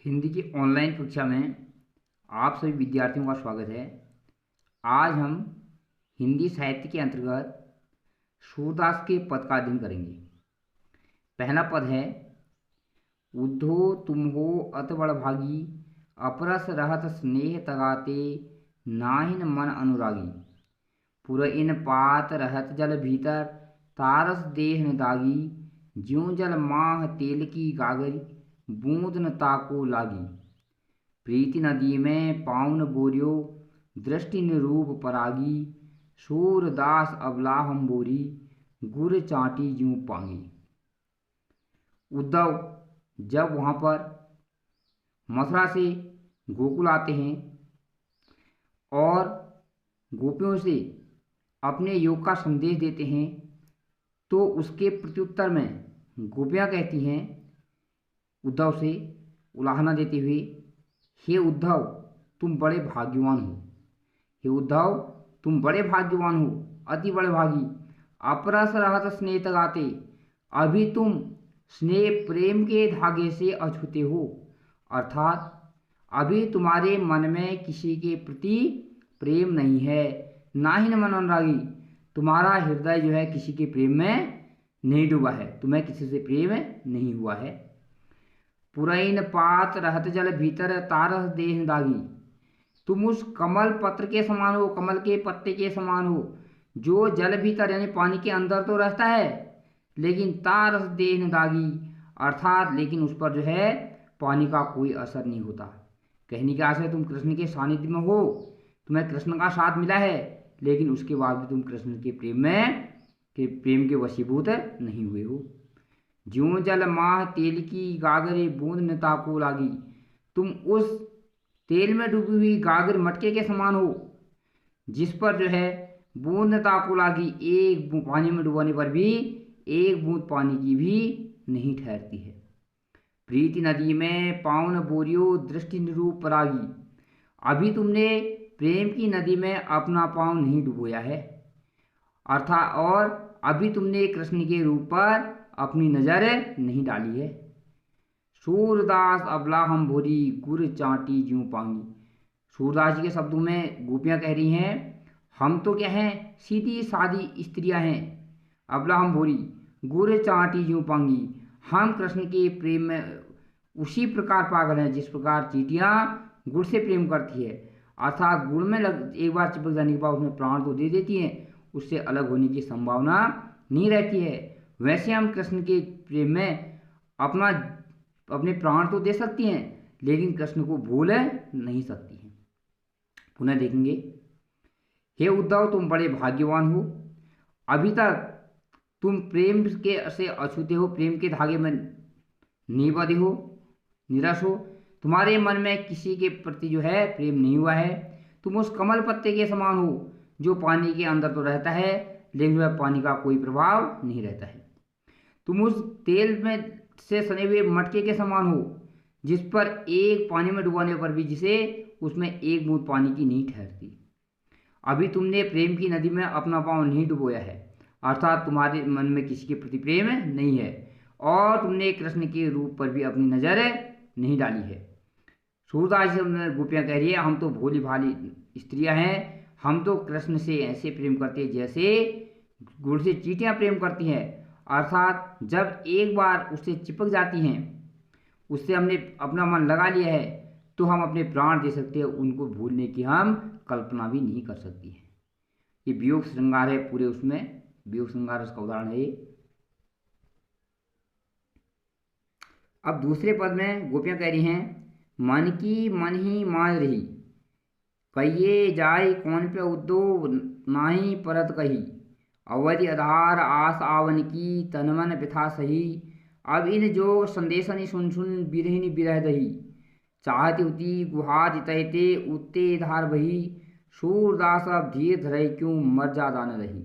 हिंदी की ऑनलाइन कक्षा में आप सभी विद्यार्थियों का स्वागत है। आज हम हिंदी साहित्य के अंतर्गत सूरदास के पद का अध्ययन करेंगे। पहला पद है, उद्धो तुम हो अत बड़ भागी, अपरस रहत स्नेह तगाते, नाहिन मन अनुरागी। पुरइन पात रहत जल भीतर, तारस देह न दागी। ज्यों जल माह तेल की गागरी, बूंद न ताको लागी। प्रीति नदी में पाउन बोरियो, दृष्टि निरूप परागी। सूरदास अबला हम बोरी, गुर चाटी ज्यों पांगी। उद्धव जब वहाँ पर मथुरा से गोकुल आते हैं और गोपियों से अपने योग का संदेश देते हैं, तो उसके प्रत्युत्तर में गोपियाँ कहती हैं उद्धव से उलाहना देते हुए, हे उद्धव तुम बड़े भाग्यवान हो, हे उद्धव तुम बड़े भाग्यवान हो, अति बड़े भागी। अपरस रहत स्नेह तगाते, अभी तुम स्नेह प्रेम के धागे से अछूते हो, अर्थात अभी तुम्हारे मन में किसी के प्रति प्रेम नहीं है। ना ही न मन अनुरागी, तुम्हारा हृदय जो है किसी के प्रेम में नहीं डूबा है, तुम्हें किसी से प्रेम नहीं हुआ है। पुरैन पात रहत जल भीतर, तारस देह दागी। तुम उस कमल पत्र के समान हो, कमल के पत्ते के समान हो, जो जल भीतर यानी पानी के अंदर तो रहता है, लेकिन तारस देह दागी, अर्थात लेकिन उस पर जो है पानी का कोई असर नहीं होता। कहने का आशय, तुम कृष्ण के सानिध्य में हो, तुम्हें कृष्ण का साथ मिला है, लेकिन उसके बाद भी तुम कृष्ण के प्रेम के वशीभूत नहीं हुए हो। ज्यों जल माह तेल की गागरे, बूंद न ताको लागी। तुम उस तेल में डूबी हुई गागर मटके के समान हो, जिस पर जो है बूंद न ताको लागी, एक पानी में डुबाने पर भी एक बूंद पानी की भी नहीं ठहरती है। प्रीति नदी में पावन बोरियो, दृष्टि निरूप परागी। अभी तुमने प्रेम की नदी में अपना पाँव नहीं डुबोया है, अर्थात और अभी तुमने कृष्ण के रूप पर अपनी नजर नहीं डाली है। सूरदास अबला हम भोरी, गुर चाटी ज्यों पांगी। सूरदास जी के शब्दों में गोपियाँ कह रही हैं, हम तो क्या हैं, सीधी सादी स्त्रियां हैं, अबला हम भोरी, गुर चाटी ज्यों पांगी। हम कृष्ण के प्रेम में उसी प्रकार पागल हैं जिस प्रकार चींटियाँ गुड़ से प्रेम करती है, अर्थात गुड़ में एक बार चिपक जाने के बाद उसमें प्राण तो दे देती हैं, उससे अलग होने की संभावना नहीं रहती है। वैसे हम कृष्ण के प्रेम में अपने प्राण तो दे सकती हैं, लेकिन कृष्ण को भूल नहीं सकती हैं। पुनः देखेंगे, हे उद्धव तुम बड़े भाग्यवान हो, अभी तक तुम प्रेम के से अछूते हो, प्रेम के धागे में नहीं बंधे हो, निराश हो, तुम्हारे मन में किसी के प्रति जो है प्रेम नहीं हुआ है। तुम उस कमल पत्ते के समान हो, जो पानी के अंदर तो रहता है, लेकिन वह पानी का कोई प्रभाव नहीं रहता है। तुम उस तेल में से सने हुए मटके के समान हो, जिस पर एक पानी में डुबाने पर भी जिसे उसमें एक बूंद पानी की नहीं ठहरती। अभी तुमने प्रेम की नदी में अपना पाँव नहीं डुबोया है, अर्थात तुम्हारे मन में किसी के प्रति प्रेम नहीं है, और तुमने कृष्ण के रूप पर भी अपनी नजर नहीं डाली है। सूरदास जी गोपियाँ कह रही है, हम तो भोली भाली स्त्रियां हैं, हम तो कृष्ण से ऐसे प्रेम करते हैं जैसे गुड़ से चींटियां प्रेम करती हैं, अर्थात जब एक बार उससे चिपक जाती हैं, उससे हमने अपना मन लगा लिया है, तो हम अपने प्राण दे सकते हैं, उनको भूलने की हम कल्पना भी नहीं कर सकती है। ये वियोग श्रृंगार है, पूरे उसमें वियोग श्रृंगार उसका उदाहरण है। अब दूसरे पद में गोपियाँ कह रही हैं, मन की मन ही मान रही, कहिए जाय कौन पे उद्धो, नाही परत कही। अवधि आधार आस आवन की, तनमन बिथा सही। अब इन जो संदेशन सुन सुन बिरहिनी बिरह दही, चाहती उती गुहार जितते, उते धार बही। सूरदास अब धीर धरई क्यों, मर जा दान रही।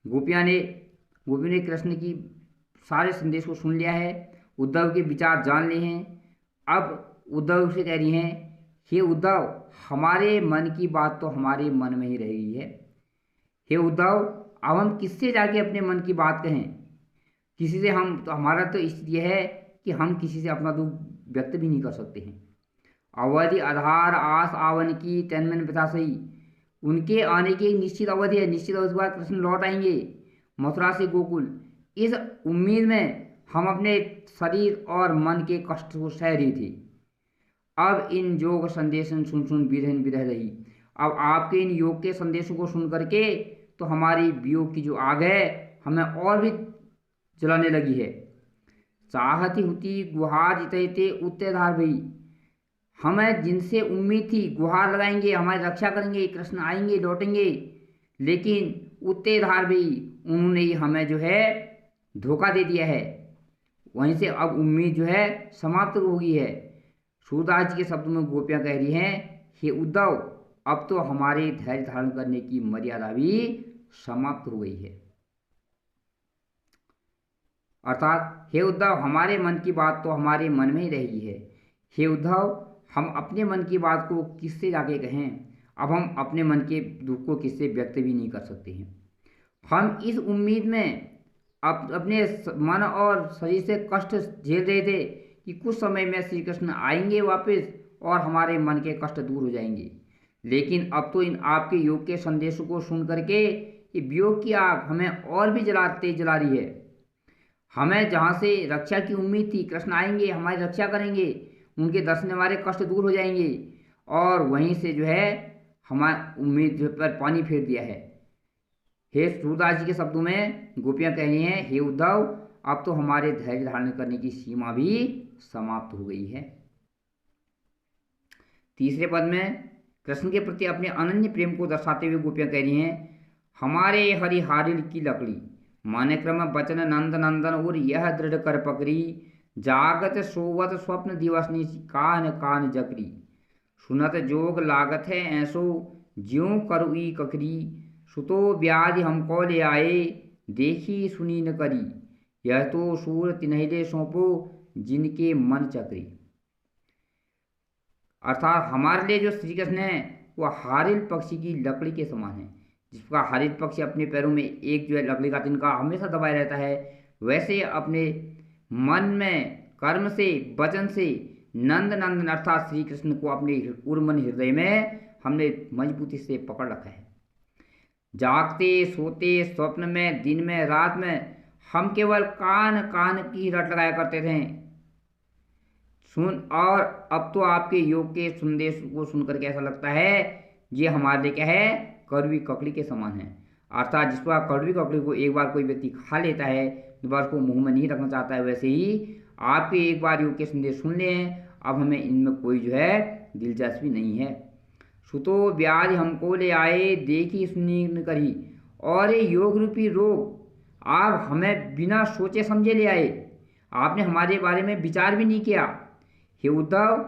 गोपी ने कृष्ण की सारे संदेश को सुन लिया है, उद्धव के विचार जान लिए हैं। अब उद्धव से कह रही हैं, हे उद्धव हमारे मन की बात तो हमारे मन में ही रह गई है। हे उद्धव अब हम किससे जाके अपने मन की बात कहें, किसी से हम तो, हमारा तो स्थिति है कि हम किसी से अपना दुख व्यक्त भी नहीं कर सकते हैं। अवधि आधार आस आवन की तन्मन प्रथा सही, उनके आने की एक निश्चित अवधि है, निश्चित अवधि के बाद कृष्ण लौट आएंगे मथुरा से गोकुल। इस उम्मीद में हम अपने शरीर और मन के कष्ट को सह रही थी। अब इन योग संदेशन सुन सुन विरहन विरह रही। अब आपके इन योग के संदेशों को सुन करके तो हमारी वियोग की जो आग है हमें और भी जलाने लगी है। चाहती हुती गुहार जितते उत्ते धार भई, हमें जिनसे उम्मीद थी गुहार लगाएंगे, हमारी रक्षा करेंगे, कृष्ण आएंगे लौटेंगे, लेकिन उत्ते धार भई, उन्होंने ही हमें जो है धोखा दे दिया है। वहीं से अब उम्मीद जो है समाप्त हो गई है। सूरदास जी के शब्दों में गोपियां कह रही हैं, हे उद्धव, अब तो हमारे धैर्य धारण करने की मर्यादा भी समाप्त हो गई है। अर्थात हे उद्धव, हमारे मन की बात तो हमारे मन में ही रही है। हे उद्धव, हम अपने मन की बात को किससे जाके कहें? अब हम अपने मन के दुख को किससे व्यक्त भी नहीं कर सकते हैं। हम इस उम्मीद में अपने मन और शरीर से कष्ट झेल रहे थे कि कुछ समय में श्री कृष्ण आएंगे वापस और हमारे मन के कष्ट दूर हो जाएंगे। लेकिन अब तो इन आपके योग के संदेशों को सुन करके ये वियोग की आग हमें और भी जला रही है। हमें जहाँ से रक्षा की उम्मीद थी, कृष्ण आएंगे हमारी रक्षा करेंगे, उनके दर्शन हमारे कष्ट दूर हो जाएंगे, और वहीं से जो है हमारी उम्मीद पर पानी फेर दिया है। हे सूरदास जी के शब्दों में गोपियां कह रही हैं, हे उद्धव, अब तो हमारे धैर्य धारण करने की सीमा भी समाप्त हो गई है। तीसरे पद में कृष्ण के प्रति अपने अनन्य प्रेम को दर्शाते हुए गोपियां कह रही हैं, हमारे हरिहारिल की लकड़ी, मन क्रम बचन नंद नंदन और यह दृढ़ कर पकड़ी, जागत सोवत स्वप्न दिवसनी कान कान जकरी, सुनत जोग लागत है ऐसो ज्यों करुई ककरी, सुतो व्याधि हमको ले आए देखी सुनी न करी, यह तो सूर तिन्हिले सौंपो जिनके मन चक्री। अर्थात हमारे लिए जो श्री कृष्ण है वह हारिल पक्षी की लकड़ी के समान है। जिसका हारिल पक्षी अपने पैरों में एक जो है लकड़ी का तिनका हमेशा दबाए रहता है, वैसे अपने मन में कर्म से वचन से नंद नंदन अर्थात श्री कृष्ण को अपने उर्मन हृदय में हमने मजबूती से पकड़ रखा है। जागते सोते स्वप्न में दिन में रात में हम केवल कान कान की रट लगाया करते थे सुन, और अब तो आपके योग के संदेश को सुनकर के ऐसा लगता है ये हमारे लिए क्या है, कड़वी ककड़ी के समान है। अर्थात जिस पर कड़वी ककड़ी को एक बार कोई व्यक्ति खा लेता है, दोबारा उसको मुंह में नहीं रखना चाहता है, वैसे ही आपके एक बार योग के संदेश सुन ले हैं, अब हमें इनमें कोई जो है दिलचस्पी नहीं है। सुतो व्याधि हमको ले आए देखी सुनी न करी, और ये योग रूपी रोग आप हमें बिना सोचे समझे ले आए, आपने हमारे बारे में विचार भी नहीं किया। हे उद्धव,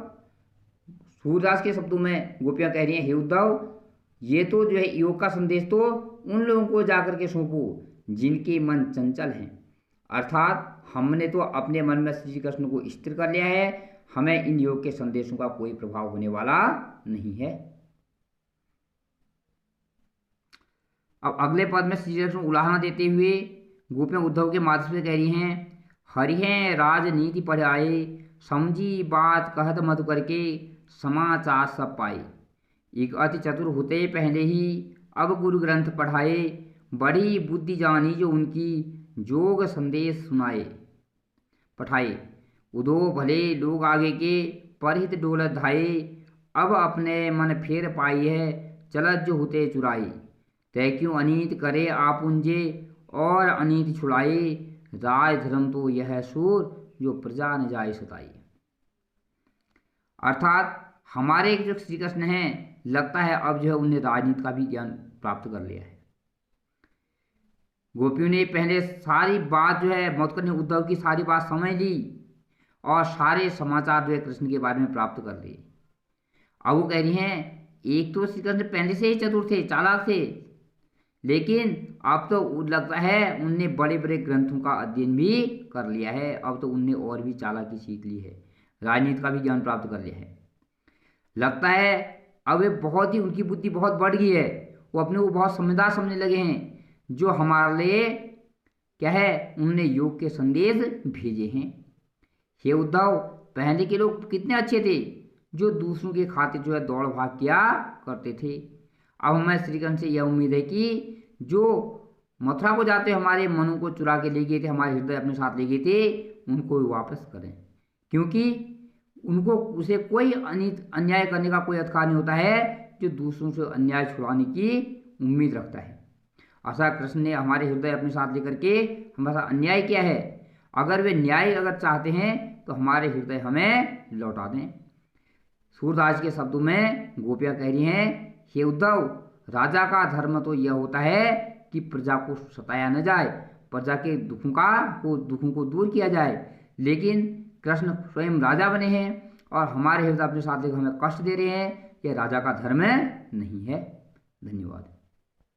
सूरदास के शब्दों में गोपियां कह रही हैं, हे उद्धव, ये तो जो है योग का संदेश तो उन लोगों को जाकर के सौंपो जिनके मन चंचल हैं। अर्थात हमने तो अपने मन में श्री कृष्ण को स्थिर कर लिया है, हमें इन योग के संदेशों का कोई प्रभाव होने वाला नहीं है। अब अगले पद में श्री कृष्ण उलाहना देते हुए गोपियां उद्धव के माध्यम से कह रही हैं, हरिहं राजनीति पढ़ाए समझी बात कहत मधु करके समाचार सब पाए, एक अति चतुर होते पहले ही अब गुरु ग्रंथ पढ़ाए, बड़ी बुद्धि जानी जो उनकी जोग संदेश सुनाए पठाए, उदो भले लोग आगे के परहित डोलत धाये, अब अपने मन फेर पाई है चलत जो होते चुराई, तय क्यों अनीत करे आपुंजे और अनीत छुड़ाए, राज धर्म तो यह सूर जो प्रजा न जाए सताई। अर्थात हमारे जो श्री कृष्ण हैं लगता है अब जो है उन्हें राजनीति का भी ज्ञान प्राप्त कर लिया है। गोपियों ने पहले सारी बात जो है मधुकर ने उद्धव की सारी बात समझ ली और सारे समाचार जो है कृष्ण के बारे में प्राप्त कर लिए। अब वो कह रही हैं, एक तो श्री कृष्ण पहले से ही चतुर थे, चालाक थे, लेकिन अब तो लगता है उनने बड़े बड़े ग्रंथों का अध्ययन भी कर लिया है, अब तो उनने और भी चालाकी सीख ली है, राजनीति का भी ज्ञान प्राप्त कर लिया है। लगता है अब वे बहुत ही उनकी बुद्धि बहुत बढ़ गई है, वो अपने को बहुत समझदार समझने लगे हैं, जो हमारे लिए क्या है उन्होंने योग के संदेश भेजे हैं। हे उद्धव, पहले के लोग कितने अच्छे थे, जो दूसरों के खातिर जो है दौड़ भाग किया करते थे। अब हमें श्री कृष्ण से यह उम्मीद है कि जो मथुरा को जाते हमारे मनों को चुरा के ले गए थे, हमारे हृदय अपने साथ ले गए थे, उनको भी वापस करें, क्योंकि उनको उसे कोई अन्याय करने का कोई अधिकार नहीं होता है जो दूसरों से अन्याय छुड़ाने की उम्मीद रखता है। ऐसा कृष्ण ने हमारे हृदय अपने साथ लेकर के हमारा अन्याय किया है। अगर वे न्याय अगर चाहते हैं तो हमारे हृदय हमें लौटा दें। सूरदास के शब्दों में गोपियाँ कह रही हैं, हे उद्धव, राजा का धर्म तो यह होता है कि प्रजा को सताया न जाए, प्रजा के दुखों को दूर किया जाए। लेकिन कृष्ण स्वयं राजा बने हैं और हमारे हृदय अपने साथ लेकर हमें कष्ट दे रहे हैं। यह राजा का धर्म नहीं है। धन्यवाद।